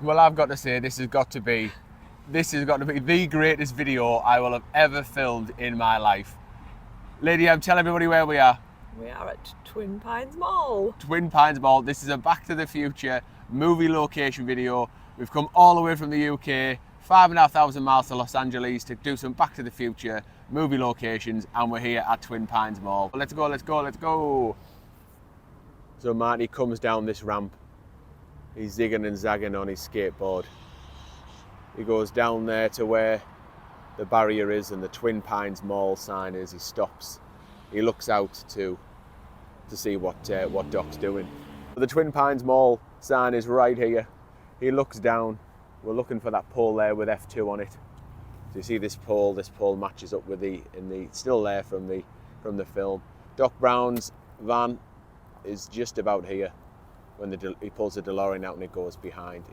Well, I've got to say, this has got to be the greatest video I will have ever filmed in my life. Lady M, tell everybody where we are. We are at Twin Pines Mall. Twin Pines Mall. This is a Back to the Future movie location video. We've come all the way from the UK, 5,500 miles to Los Angeles to do some Back to the Future movie locations, and we're here at Twin Pines Mall. Let's go, let's go, let's go. So Marty comes down this ramp. He's zigging and zagging on his skateboard. He goes down there to where the barrier is and the Twin Pines Mall sign is. He stops. He looks out to see what Doc's doing. The Twin Pines Mall sign is right here. He looks down. We're looking for that pole there with F2 on it. So you see this pole. This pole matches up with still there from the film. Doc Brown's van is just about here when he pulls the DeLorean out and it goes behind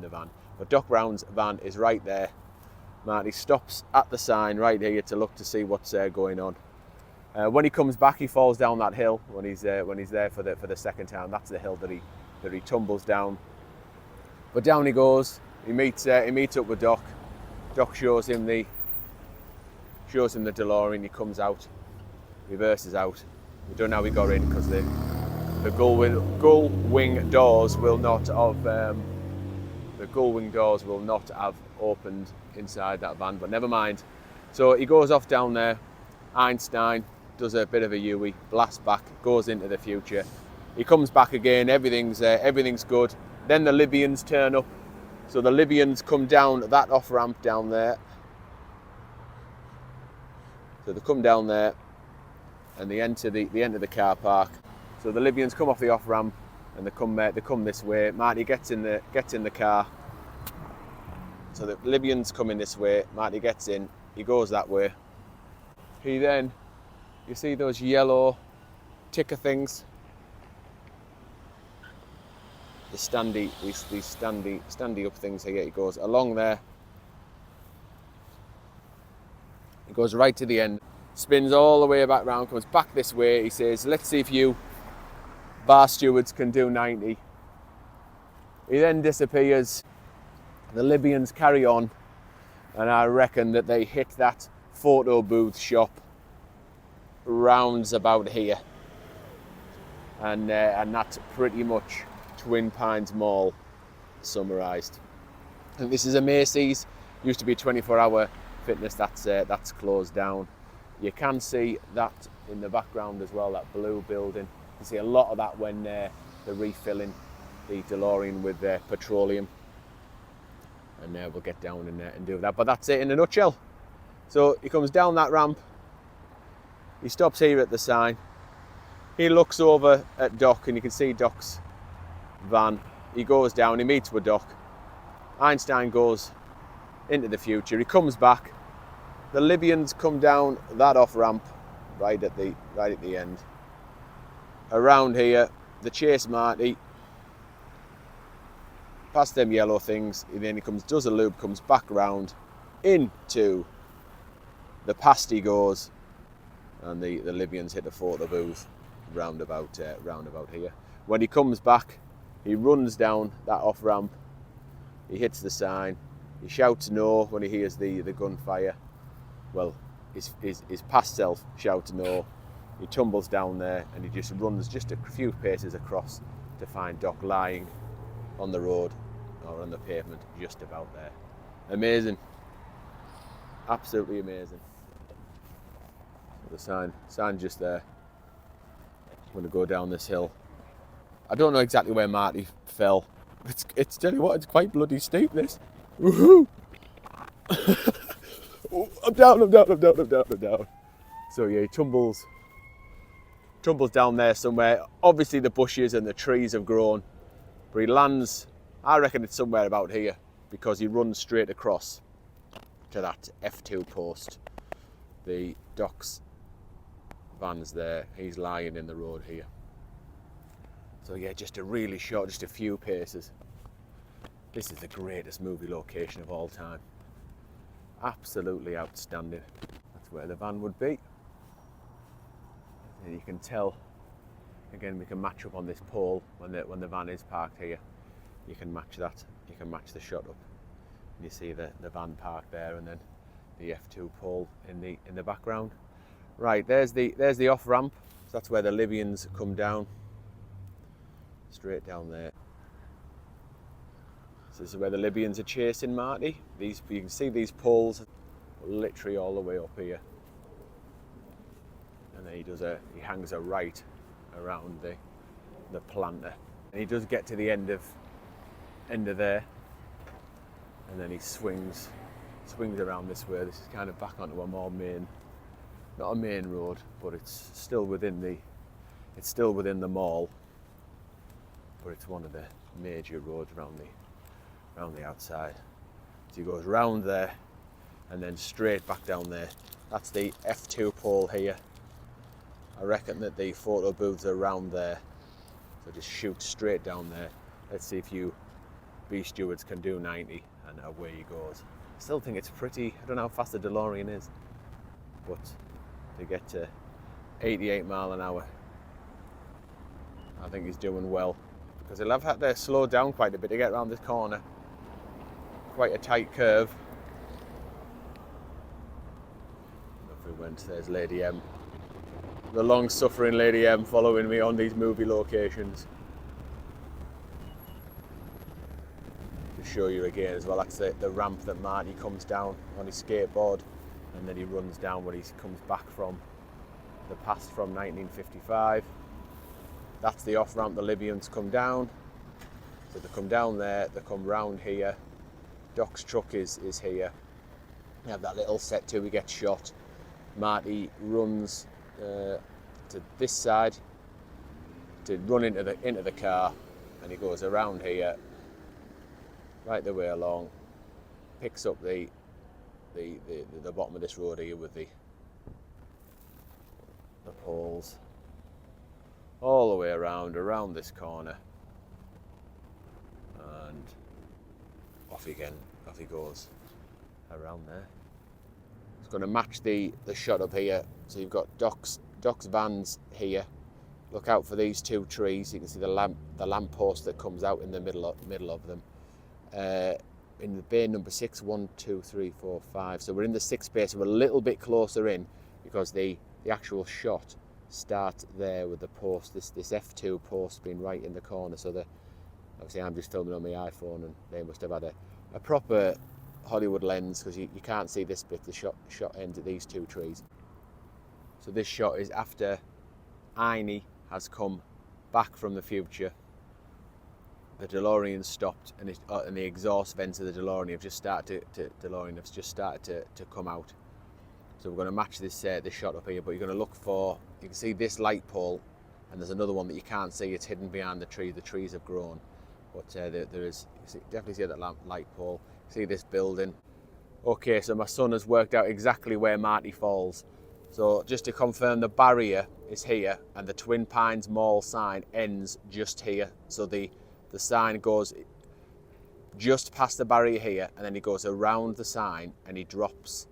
the van. But Doc Brown's van is right there. Marty stops at the sign right here to look to see what's going on. When he comes back, he falls down that hill. When he's there for the second time, that's the hill that he tumbles down. But down he goes. He meets up with Doc. Doc shows him the DeLorean. He comes out, reverses out. We don't know how he got in because the gull wing doors will not have opened inside that van, but never mind. So he goes off down there. Einstein does a bit of a U-ey, blasts back, goes into the future. He comes back again. Everything's good. Then the Libyans turn up. So the Libyans come down that off ramp down there. So they come down there and they enter the car park. So the Libyans come off the off ramp and they come this way. Marty gets in the car. So the Libyans come in this way. Marty gets in. He goes that way. You see those yellow ticker things? The these standy up things here. He goes along there. He goes right to the end, spins all the way back round, comes back this way. He says, "Let's see if you bar stewards can do 90." He then disappears. The Libyans carry on, and I reckon that they hit that photo booth shop rounds about here, and that's pretty much Twin Pines Mall summarised. And this is a Macy's. Used to be 24-hour fitness. That's closed down. You can see that in the background as well. That blue building. You can see a lot of that when they're refilling the DeLorean with petroleum. And we'll get down in there and do that. But that's it in a nutshell. So he comes down that ramp. He stops here at the sign. He looks over at Doc and you can see Doc's van. He goes down, he meets with Doc. Einstein goes into the future. He comes back. The Libyans come down that off ramp right at the end. Around here, they chase Marty past them yellow things, and then he does a loop, comes back round into the past he goes, and the Libyans hit a photo booth round about here. When he comes back, he runs down that off ramp. He hits the sign. He shouts no when he hears the gunfire. Well, his past self shouts no. He tumbles down there and he just runs just a few paces across to find Doc lying on the road or on the pavement just about there. Amazing. Absolutely amazing. The sign's just there. I'm going to go down this hill. I don't know exactly where Marty fell. It's tell you what, it's quite bloody steep, this. Woohoo! I'm down. So yeah, he tumbles down there somewhere. Obviously the bushes and the trees have grown, but he lands, I reckon it's somewhere about here, because he runs straight across to that F2 post. The Doc's van's there. He's lying in the road here. So yeah, just a really short, just a few paces. This is the greatest movie location of all time. Absolutely outstanding. That's where the van would be. And you can tell, again, we can match up on this pole when the van is parked here. You can match that you can match the shot up. And you see the van park there, and then the F2 pole in the background. Right, there's the off ramp. So that's where the Libyans come down. Straight down there. So this is where the Libyans are chasing Marty. You can see these poles literally all the way up here. And then he hangs a right around the planter. And he does get to the end of there. And then he swings around this way. This is kind of back onto a more not a main road, but it's still within the mall. But it's one of the major roads around the outside. So he goes round there and then straight back down there. That's the F2 pole here. I reckon that the photo booths are around there. So just shoot straight down there. Let's see if you B stewards can do 90, and away he goes. I still think it's pretty. I don't know how fast the DeLorean is, but to get to 88 mile an hour, I think he's doing well, because he'll have had to slow down quite a bit to get around this corner. Quite a tight curve. Off we went. There's Lady M. The long-suffering Lady M following me on these movie locations. To show you again as well, that's the ramp that Marty comes down on his skateboard, and then he runs down when he comes back from the past from 1955. That's the off-ramp the Libyans come down. So they come down there, they come round here. Doc's truck is here. We have that little set too, we get shot. Marty runs to this side to run into the car, and he goes around here, right the way along, picks up the bottom of this road here with the poles, all the way around this corner, and off he goes around there. It's going to match the shot up here. So you've got Doc's vans here. Look out for these two trees. You can see the lamp post that comes out in the middle of them. In the bay number 6, 1, 2, 3, 4, 5. So we're in the 6th bay, so we're a little bit closer in, because the actual shot starts there with the post, this F2 post being right in the corner. So obviously I'm just filming on my iPhone, and they must have had a proper Hollywood lens, because you can't see this bit. The shot ends at these two trees. So this shot is after Einie has come back from the future. The DeLorean stopped, and the exhaust vents of the DeLorean have just started to come out. So we're going to match this shot up here, but you're going to look for, you can see this light pole, and there's another one that you can't see. It's hidden behind the tree. The trees have grown, but there is, you definitely see that light pole. See this building. Okay, so my son has worked out exactly where Marty falls. So just to confirm, the barrier is here, and the Twin Pines Mall sign ends just here. So the sign goes just past the barrier here, and then he goes around the sign, and he drops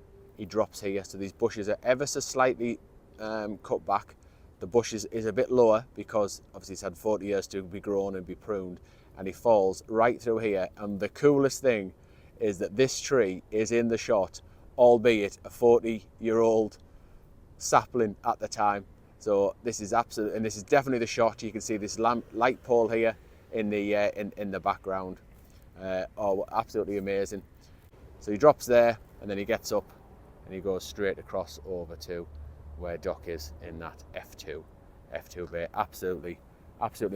here. So these bushes are ever so slightly cut back. The bush is a bit lower, because obviously it's had 40 years to be grown and be pruned, and he falls right through here. And the coolest thing is that this tree is in the shot, albeit a 40-year-old sapling at the time. So this is absolute, and this is definitely the shot. You can see this light pole here in the background. Oh, absolutely amazing. So he drops there, and then he gets up, and he goes straight across over to where Doc is in that F2 bay. Absolutely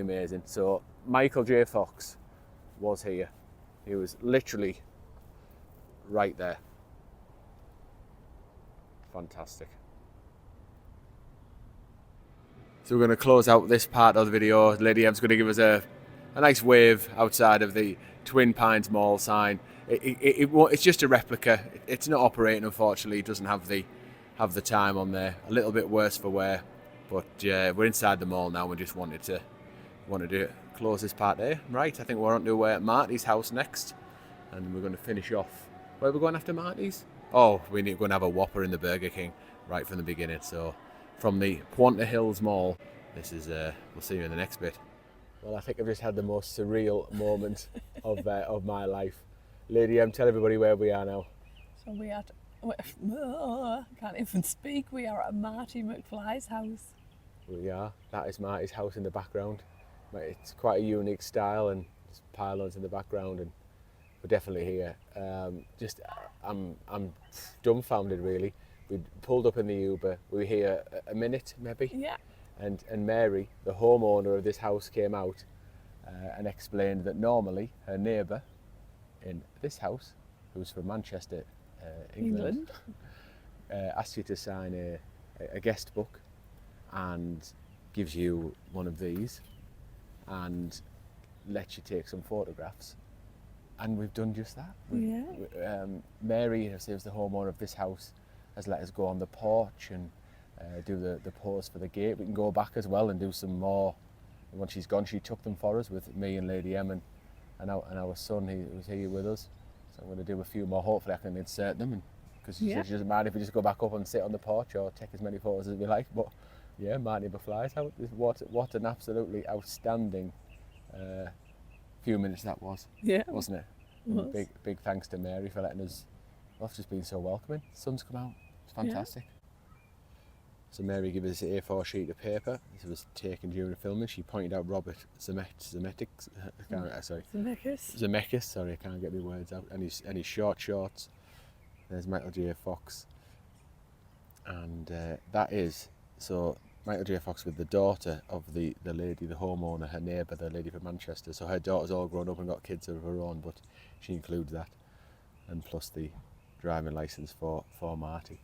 amazing. So Michael J. Fox was here. He was literally right there. Fantastic. So we're going to close out this part of the video. Lady M's going to give us a nice wave outside of the Twin Pines Mall sign. It's just a replica. It's not operating, unfortunately. It doesn't have the time on there. A little bit worse for wear, but we're inside the mall now. We just wanted to close this part there. Right, I think we're on to Marty's house next, and we're going to finish off. Where are we going after Marty's? Oh, we're going to have a Whopper in the Burger King right from the beginning. So from the Quanta Hills Mall, this is. We'll see you in the next bit. Well, I think I've just had the most surreal moment of my life. Lady M, tell everybody where we are now. So we are, can't even speak, we are at Marty McFly's house. We are. That is Marty's house in the background. It's quite a unique style and there's pylons in the background, and we're definitely here. I'm dumbfounded really. We pulled up in the Uber. We were here a minute maybe. Yeah. And Mary, the homeowner of this house, came out and explained that normally her neighbour in this house, who's from Manchester, England, asks you to sign a guest book and gives you one of these and lets you take some photographs. And we've done just that. Mary, who's the homeowner of this house, has let us go on the porch and do the pose for the gate. We can go back as well and do some more. And when she's gone, she took them for us with me and Lady M and our son, he was here with us. So I'm going to do a few more. Hopefully I can insert them, because she said she doesn't mind if we just go back up and sit on the porch or take as many photos as we like. But yeah, Marty McFly's house. What an absolutely outstanding few minutes that was. Yeah. Wasn't it? Was. Big thanks to Mary for letting us. Well, just been so welcoming. The sun's come out. It's fantastic. Yeah. So Mary gave us an A4 sheet of paper. This was taken during the filming. She pointed out Robert Zemeckis. Sorry, I can't get my words out. And his short shorts. There's Michael J. Fox. And that is, so Michael J. Fox with the daughter of the lady, the homeowner, her neighbour, the lady from Manchester. So her daughter's all grown up and got kids of her own, but she includes that. And plus the driving licence for Marty.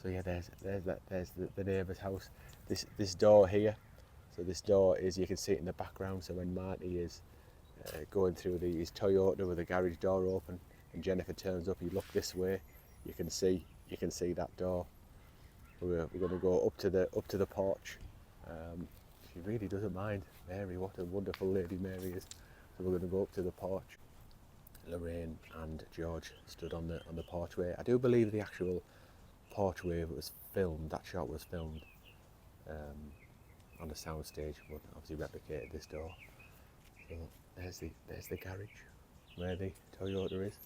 So yeah, there's the neighbour's house. This door here. So this door is, you can see it in the background. So when Marty is going through his Toyota with the garage door open, and Jennifer turns up, you look this way, you can see that door. We're going to go up to the porch. She really doesn't mind. Mary, what a wonderful lady Mary is. So we're going to go up to the porch. Lorraine and George stood on the porchway. I do believe the actual porchway was filmed. That shot was filmed on the soundstage, but obviously replicated this door. So there's the garage where the Toyota is.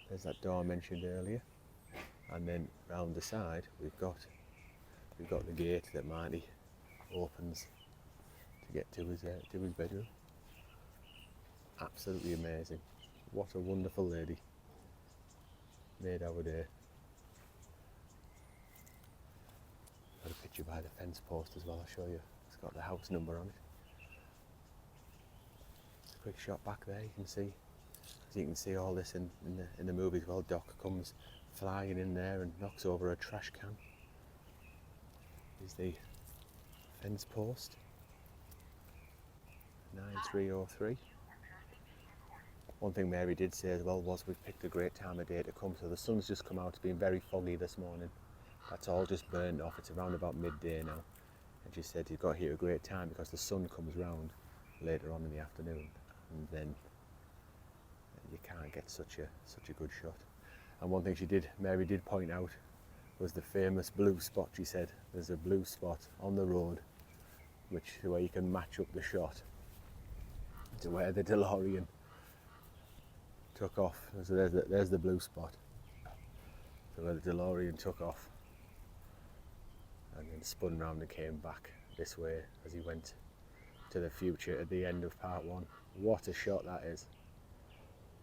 There's that door I mentioned earlier, and then round the side we've got the gate that Marty opens to get to his bedroom. Absolutely amazing. What a wonderful lady. Made our day. Got a picture by the fence post as well, I'll show you. It's got the house number on it. It's a quick shot back there, you can see all this in the movie as well. Doc comes flying in there and knocks over a trash can. Here's the fence post. 9303. One thing Mary did say as well was we've picked a great time of day to come. So the sun's just come out. It's been very foggy this morning. That's all just burnt off. It's around about midday now. And she said you've got here a great time because the sun comes round later on in the afternoon, and then you can't get such a good shot. And one thing Mary did point out was the famous blue spot. She said there's a blue spot on the road where you can match up the shot to where the DeLorean took off. So there's the blue spot. So where the DeLorean took off and then spun round and came back this way as he went to the future at the end of part one. What a shot that is.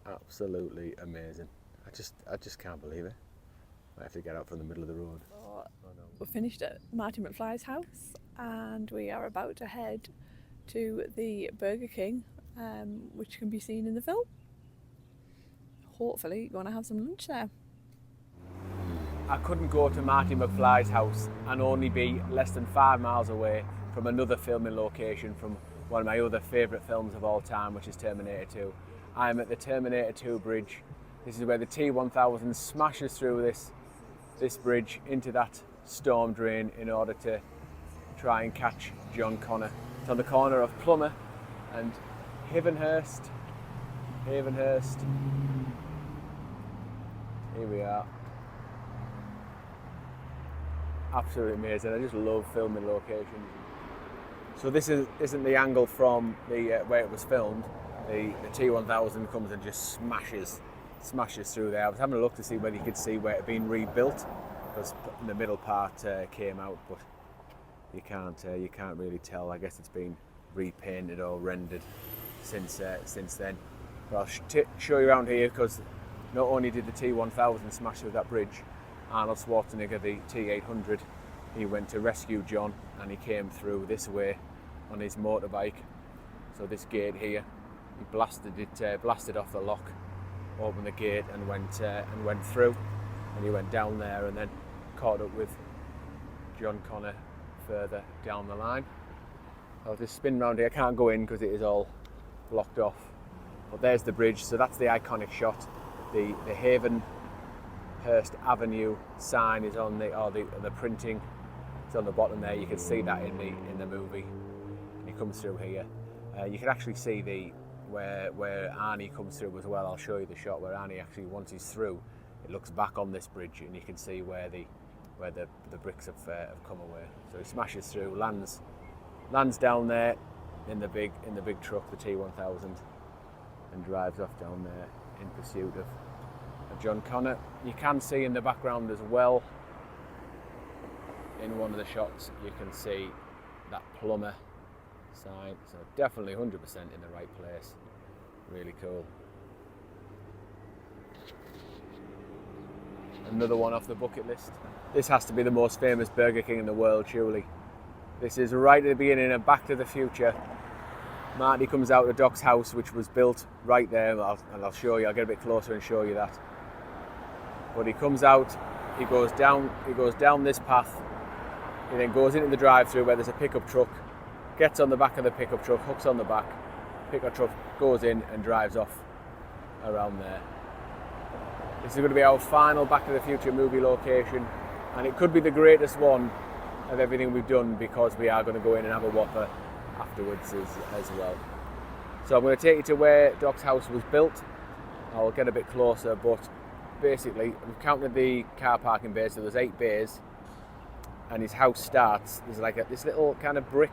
Absolutely amazing. I just can't believe it. I have to get out from the middle of the road. Oh, no. We're finished at Marty McFly's house and we are about to head to the Burger King, which can be seen in the film. Hopefully going to have some lunch there. I couldn't go to Marty McFly's house and only be less than 5 miles away from another filming location from one of my other favourite films of all time, which is Terminator 2. I'm at the Terminator 2 bridge. This is where the T-1000 smashes through this bridge into that storm drain in order to try and catch John Connor. It's on the corner of Plummer and Havenhurst. Here we are. Absolutely amazing. I just love filming locations. So this isn't the angle from the where it was filmed. The T1000 comes and just smashes through there. I was having a look to see whether you could see where it had been rebuilt, because the middle part came out, but you can't really tell. I guess it's been repainted or rendered since then. But I'll show you around here, because not only did the T1000 smash through that bridge, Arnold Schwarzenegger, the T800, he went to rescue John, and he came through this way on his motorbike. So this gate here, he blasted off the lock, opened the gate, and went through, and he went down there and then caught up with John Connor further down the line. I'll just spin round here. I can't go in because it is all blocked off. But there's the bridge. So that's the iconic shot. The Havenhurst Avenue sign is on the printing. It's on the bottom there. You can see that in the movie. And he comes through here. You can actually see where Arnie comes through as well. I'll show you the shot where Arnie actually, once he's through, it looks back on this bridge, and you can see where the bricks have come away. So he smashes through, lands down there in the big truck, the T1000, and drives off down there in pursuit of John Connor. You can see in the background as well, in one of the shots, you can see that plumber sign. So definitely 100% in the right place. Really cool. Another one off the bucket list. This has to be the most famous Burger King in the world, surely. This is right at the beginning of Back to the Future. Marty comes out of Doc's house, which was built right there, and I'll show you. I'll get a bit closer and show you that. But he comes out, he goes down this path, he then goes into the drive-through where there's a pickup truck, gets on the back of the pickup truck, hooks on the back, pickup truck goes in and drives off around there. This is going to be our final Back to the Future movie location, and it could be the greatest one of everything we've done, because we are going to go in and have a Whopper afterwards as well. So I'm going to take you to where Doc's house was built. I'll get a bit closer, but basically we've counted the car parking bays, so there's 8 bays, and his house starts, there's like this little kind of brick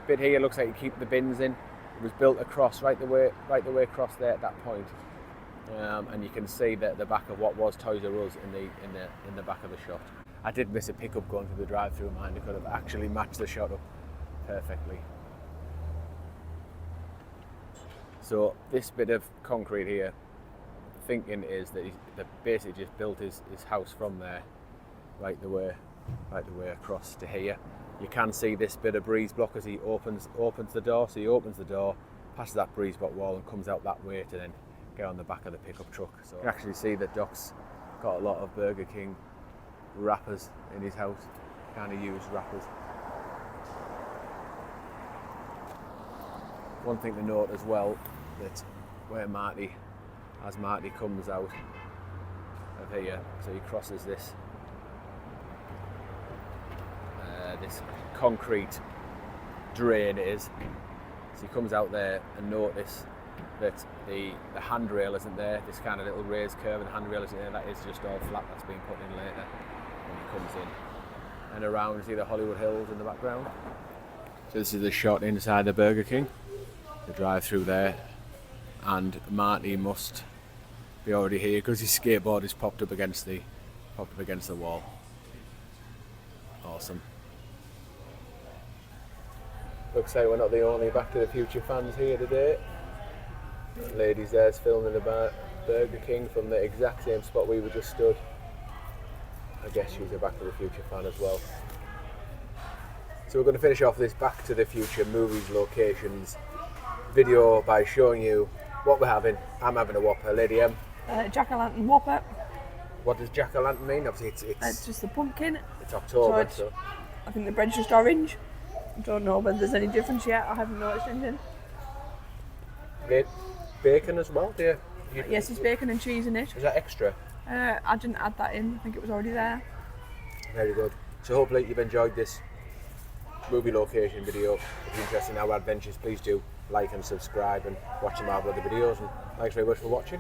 bit here, looks like you keep the bins in. It was built across, right the way across there at that point. And you can see the back of what was Toys R Us in the back of the shot. I did miss a pickup going through the drive-through, man. It could have actually matched the shot up perfectly. So this bit of concrete here, thinking is that he basically just built his house from there, right the way across to here. You can see this bit of breeze block as he opens the door. So he opens the door, passes that breeze block wall, and comes out that way to then get on the back of the pickup truck. So you can actually see that Doc's got a lot of Burger King wrappers in his house, kind of used wrappers. One thing to note as well, that where Marty comes out of here, so he crosses this concrete drain it is. So he comes out there, and notice that the handrail isn't there, this kind of little raised curve, and the handrail isn't there. That is just all flat, that's been put in later when he comes in. And around, you see the Hollywood Hills in the background. So this is the shot inside the Burger King, the drive-through there, and Marty must be already here because his skateboard is popped up against the wall. Awesome. Looks like we're not the only Back to the Future fans here today. That lady's there's filming about Burger King from the exact same spot we were just stood. I guess she's a Back to the Future fan as well. So we're going to finish off this Back to the Future movies locations video by showing you what we're having. I'm having a Whopper. Lady M? Jack-o'-lantern Whopper. What does jack-o'-lantern mean? Obviously It's just the pumpkin. It's October, so I think the bread's just orange. I don't know whether there's any difference yet. I haven't noticed anything. Bacon as well, dear? Yes, there's bacon and cheese in it. Is that extra? I didn't add that in. I think it was already there. Very good. So hopefully you've enjoyed this movie location video. If you're interested in our adventures, please do like and subscribe and watch some of our other videos. And thanks very much for watching.